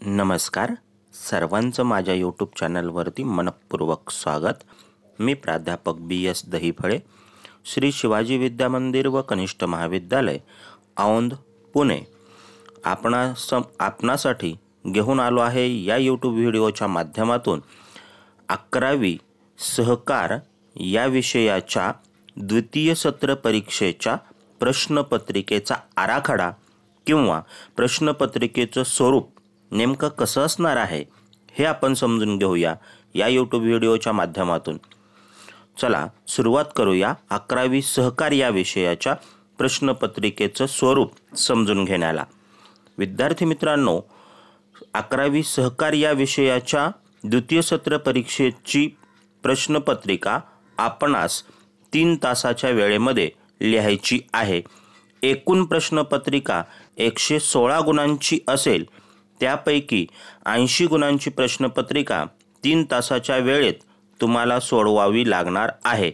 नमस्कार. सर्वांचं माझ्या यूट्यूब चॅनलवरती मनपूर्वक स्वागत. मी प्राध्यापक BS दहीफळे, श्री शिवाजी विद्या मंदिर व कनिष्ठ महाविद्यालय औंध पुणे आपणासाठी घेऊन आलो आहे. या यूट्यूब व्हिडिओच्या माध्यमातून 11वी सहकार या विषयाच्या द्वितीय सत्र परीक्षेच्या प्रश्नपत्रिकेचा आराखडा किंवा प्रश्नपत्रिकेचं स्वरूप नेमकं कसं असणार आहे हे आपण समजून घेऊया या यूट्यूब व्हिडिओच्या माध्यमातून. चला सुरुवात करूया 11वी सहकार या विषयाच्या प्रश्नपत्रिकेचं स्वरूप समजून घेण्याला. विद्यार्थी मित्रांनो, 11वी सहकार या विषयाच्या द्वितीय सत्र परीक्षेची प्रश्नपत्रिका आपणास 3 तासाच्या वेळेमध्ये लिहायची आहे. एकूण प्रश्नपत्रिका 116 गुणांची असेल. त्यापैकी 80 गुणांची प्रश्नपत्रिका 3 तासाच्या वेळेत तुम्हाला सोडवावी लागणार आहे.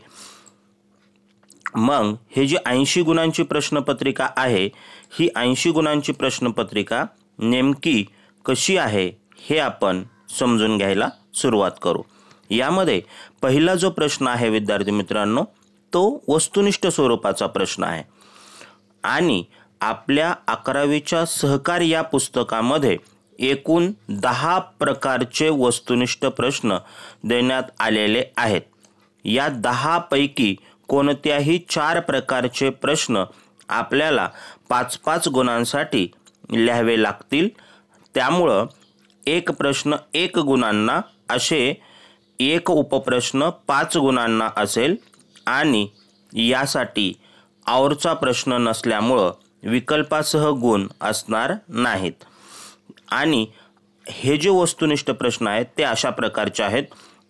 मग हे जी 80 गुणांची प्रश्नपत्रिका आहे, ही 80 गुणांची प्रश्नपत्रिका नेमकी कशी आहे हे आपण समजून घ्यायला सुरुवात करू. यामध्ये पहिला जो प्रश्न आहे विद्यार्थी मित्रांनो, तो वस्तुनिष्ठ स्वरूपाचा प्रश्न आहे आणि आपल्या 11वीच्या सहकार या पुस्तकामध्ये एकूण 10 प्रकारचे वस्तुनिष्ठ प्रश्न देण्यात आलेले आहेत. या 10 पैकी कोणत्याही 4 प्रकारचे प्रश्न आपल्याला 5-5 गुणांसाठी लिहावे लागतील. त्यामुळं एक प्रश्न 1 गुणांना, असे एक उपप्रश्न 5 गुणांना असेल आणि यासाठी आवरचा प्रश्न नसल्यामुळं विकल्पासह गुण असणार नाहीत. आणि हे जे वस्तुनिष्ठ प्रश्न आहेत ते अशा प्रकारचे आहेत.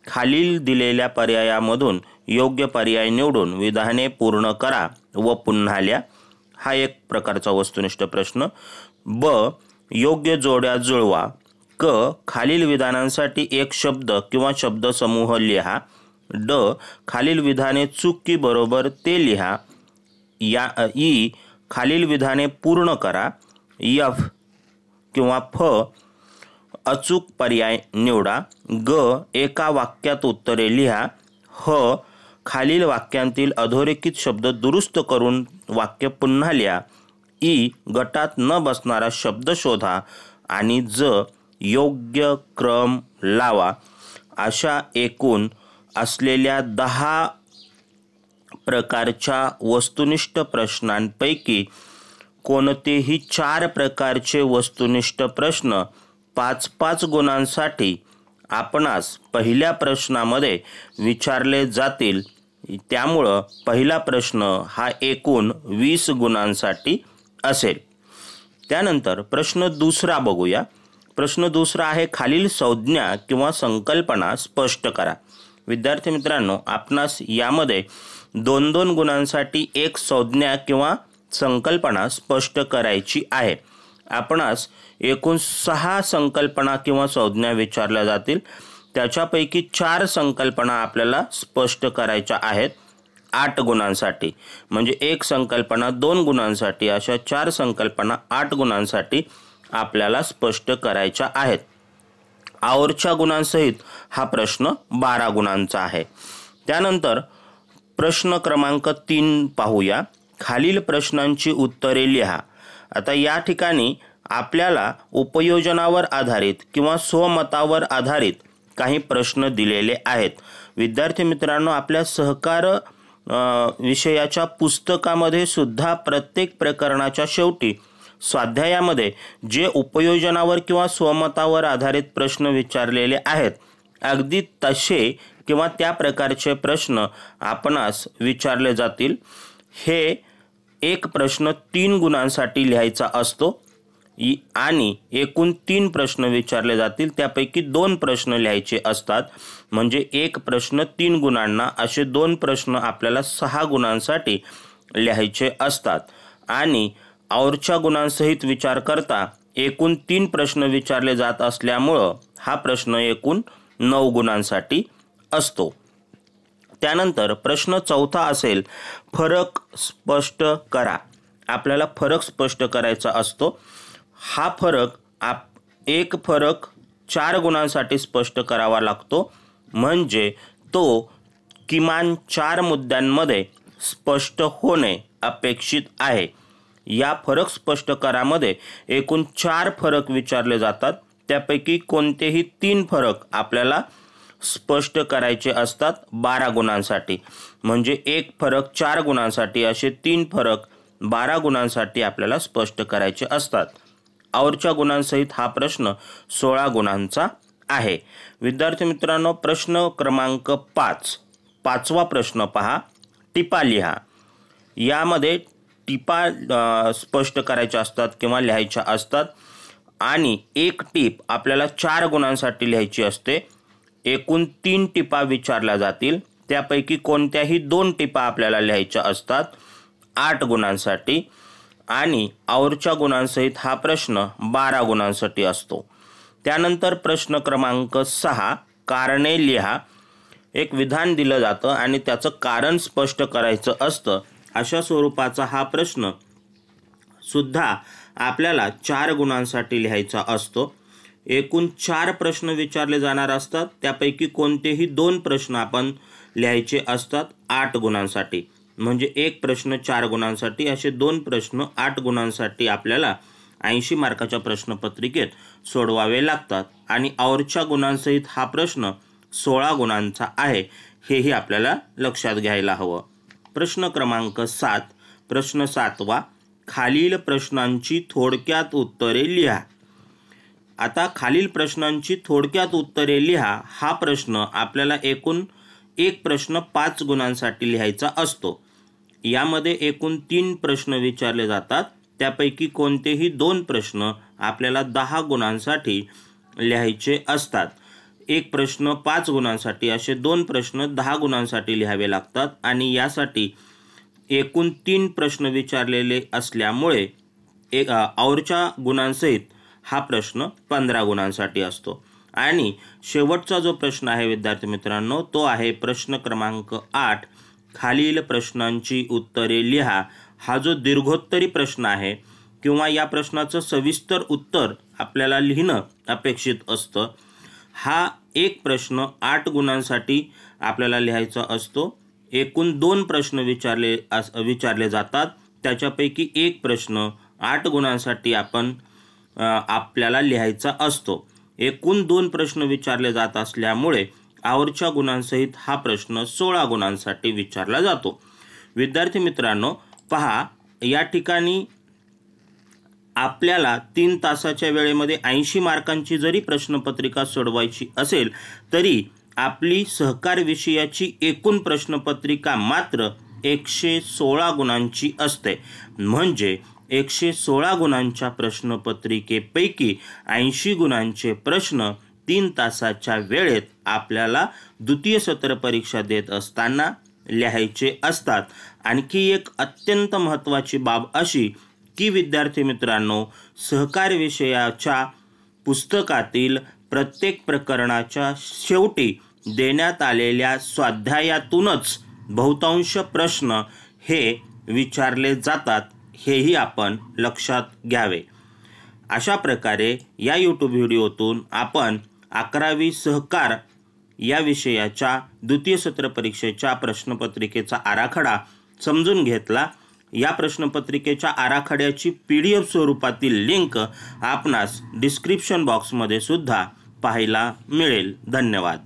खालील दिलेल्या पर्यायामधून योग्य पर्याय निवडून विधाने पूर्ण करा व पुन्हा लिहा. हा एक प्रकारचा वस्तुनिष्ठ प्रश्न. ब. योग्य जोड्या जुळवा. क. खालील विधानांसाठी एक शब्द किंवा शब्दसमूह लिहा. ड. खालील विधाने चूक की बरोबर ते लिहा. ई. खालील विधाने पूर्ण करा. एफ किंवा फ. अचूक पर्याय निवडा. ग. एका वाक्यात उत्तरे लिहा. ह. खालील वाक्यांतील अधोरेखित शब्द दुरुस्त करून वाक्य पुन्हा लिहा. ई. गटात न बसणारा शब्द शोधा. आणि ज. योग्य क्रम लावा. अशा एकूण असलेल्या 10 प्रकारच्या वस्तुनिष्ठ प्रश्नांपैकी कोणतेही 4 प्रकारचे वस्तुनिष्ठ प्रश्न 5-5 गुणांसाठी आपणास पहिल्या प्रश्नामध्ये विचारले जातील. त्यामुळं पहिला प्रश्न हा एकूण 20 गुणांसाठी असेल. त्यानंतर प्रश्न दुसरा बघूया. प्रश्न दुसरा आहे, खालील संज्ञा किंवा संकल्पना स्पष्ट करा. विद्यार्थी मित्रांनो, आपणास यामध्ये 2-2 गुणांसाठी एक संज्ञा किंवा संकल्पना स्पष्ट करायची आहे. आपणास एकूण 6 संकल्पना किंवा संज्ञा विचारल्या जातील. त्याच्यापैकी 4 संकल्पना आपल्याला स्पष्ट करायच्या आहेत 8 गुणांसाठी. म्हणजे एक संकल्पना 2 गुणांसाठी, अशा 4 संकल्पना 8 गुणांसाठी आपल्याला स्पष्ट करायच्या आहेत. आवरच्या गुणांसहित हा प्रश्न 12 गुणांचा आहे. त्यानंतर प्रश्न क्रमांक 3 पाहूया. खालील प्रश्नांची उत्तरे लिहा. आता या ठिकाणी आपल्याला उपयोजनावर आधारित किंवा स्वमतावर आधारित काही प्रश्न दिलेले आहेत. विद्यार्थी मित्रांनो, आपल्या सहकार विषयाच्या पुस्तकामध्ये सुद्धा प्रत्येक प्रकरणाच्या शेवटी स्वाध्यायामध्ये जे उपयोजनावर किंवा स्वमतावर आधारित प्रश्न विचारलेले आहेत, अगदी तसे किंवा त्या प्रकारचे प्रश्न आपणास विचारले जातील. हे एक प्रश्न 3 गुणांसाठी लिहायचा असतो आणि एकूण 3 प्रश्न विचारले जातील. त्यापैकी 2 प्रश्न लिहायचे असतात. म्हणजे एक प्रश्न 3 गुणांना, असे 2 प्रश्न आपल्याला 6 गुणांसाठी लिहायचे असतात. आणि आवरच्या गुणांसहित विचार करता एकूण 3 प्रश्न विचारले जात असल्यामुळं हा प्रश्न एकूण 9 गुणांसाठी असतो. त्यानंतर प्रश्न 4 असेल, फरक स्पष्ट करा. आपल्याला फरक स्पष्ट करायचा असतो. हा फरक एक फरक 4 गुणांसाठी स्पष्ट करावा लागतो, म्हणजे तो किमान 4 मुद्द्यांमध्ये स्पष्ट होणे अपेक्षित आहे। या फरक स्पष्टकरामध्ये एकूण 4 फरक विचारले जातात, त्यापैकी कोणतेही 3 फरक आपल्याला स्पष्ट करायचे असतात 12 गुणांसाठी। म्हणजे एक फरक 4 गुणांसाठी, असे 3 फरक 12 गुणांसाठी आपल्याला स्पष्ट करायचे असतात। औरच्या गुणांसहित हा प्रश्न 16 गुणांचा आहे। विद्यार्थी मित्रांनो, प्रश्न क्रमांक 5, 5वा प्रश्न पहा, टिपा लिहा। यामध्ये टिपा स्पष्ट करायच्या असतात किंवा लिहायच्या असतात आणि एक टिप आपल्याला 4 गुणांसाठी लिहायची असते। एकूण 3 टिपा विचारल्या जातील, त्यापैकी कोणत्याही 2 टिपा आपल्याला लिहायच्या असतात 8 गुणांसाठी आणि औरच्या गुणांसहित हा प्रश्न 12 गुणांसाठी असतो। त्यानंतर प्रश्न क्रमांक 6, कारणे लिहा। एक विधान दिलं जातं आणि त्याचं कारण स्पष्ट करायचं असतं, अशा स्वरूपाचा हा प्रश्न सुद्धा आपल्याला 4 गुणांसाठी लिहायचा असतो। एकूण 4 प्रश्न विचारले जाणार असतात, त्यापैकी कोणतेही 2 प्रश्न आपण लिहायचे असतात 8 गुणांसाठी। म्हणजे एक प्रश्न 4 गुणांसाठी, असे 2 प्रश्न 8 गुणांसाठी आपल्याला 80 मार्काच्या प्रश्नपत्रिकेत सोडवावे लागतात आणि औरच्या गुणांसहित हा प्रश्न 16 गुणांचा आहे, हेही आपल्याला लक्षात घ्यायला हवं। प्रश्न क्रमांक 7, प्रश्न 7वा, खालील प्रश्नांची थोडक्यात उत्तरे लिहा। आता खालील प्रश्नांची थोडक्यात उत्तरे लिहा हा प्रश्न आपल्याला एकूण एक प्रश्न 5 गुणांसाठी लिहायचा असतो। यामध्ये एकूण 3 प्रश्न विचारले जातात, त्यापैकी कोणतेही 2 प्रश्न आपल्याला 10 गुणांसाठी लिहायचे असतात। एक प्रश्न 5 गुणांसाठी, असे 2 प्रश्न 10 गुणांसाठी लिहावे लागतात आणि यासाठी एकूण 3 प्रश्न विचारलेले असल्यामुळे औरच्या गुणांसहित हा प्रश्न 15 गुणांसाठी असतो। आणि शेवटचा जो प्रश्न आहे विद्यार्थी मित्रांनो, तो आहे प्रश्न क्रमांक 8, खालील प्रश्नांची उत्तरे लिहा। हा जो दीर्घोत्तरी प्रश्न आहे किंवा या प्रश्नाचं सविस्तर उत्तर आपल्याला लिहिणं अपेक्षित असतं। हा एक प्रश्न 8 गुणांसाठी आपल्याला लिहायचा असतो। एकूण 2 प्रश्न विचारले जातात, त्याच्यापैकी एक प्रश्न 8 गुणांसाठी आपल्याला लिहायचा असतो। एकूण 2 प्रश्न विचारले जात असल्यामुळे औरच्या गुणांसहित हा प्रश्न 16 गुणांसाठी विचारला जातो। विद्यार्थी मित्रांनो, पहा, या ठिकाणी आपल्याला 3 तासाच्या वेळेमध्ये 80 मार्कांची जरी प्रश्नपत्रिका सोडवायची असेल तरी आपली सहकार विषयाची एकूण प्रश्नपत्रिका मात्र 116 गुणांची असते। म्हणजे 116 गुणांच्या प्रश्नपत्रिकेपैकी 80 गुणांचे प्रश्न 3 तासाच्या वेळेत आपल्याला द्वितीय सत्र परीक्षा देत असताना लिहायचे असतात। आणखी एक अत्यंत महत्त्वाची बाब अशी की विद्यार्थी मित्रांनो, सहकार विषयाच्या पुस्तकातील प्रत्येक प्रकरणाच्या शेवटी देण्यात आलेल्या स्वाध्यायातूनच बहुतांश प्रश्न हे विचारले जातात, हेही आपण लक्षात घ्यावे। अशा प्रकारे या यूट्यूब व्हिडिओतून आपण 11वी सहकार या विषयाच्या द्वितीय सत्र परीक्षेच्या प्रश्नपत्रिकेचा आराखडा समजून घेतला। या प्रश्नपत्रिकेच्या आराखड्याची PDF स्वरूपातील लिंक आपणास डिस्क्रिप्शन बॉक्समध्ये सुद्धा पाहायला मिळेल। धन्यवाद।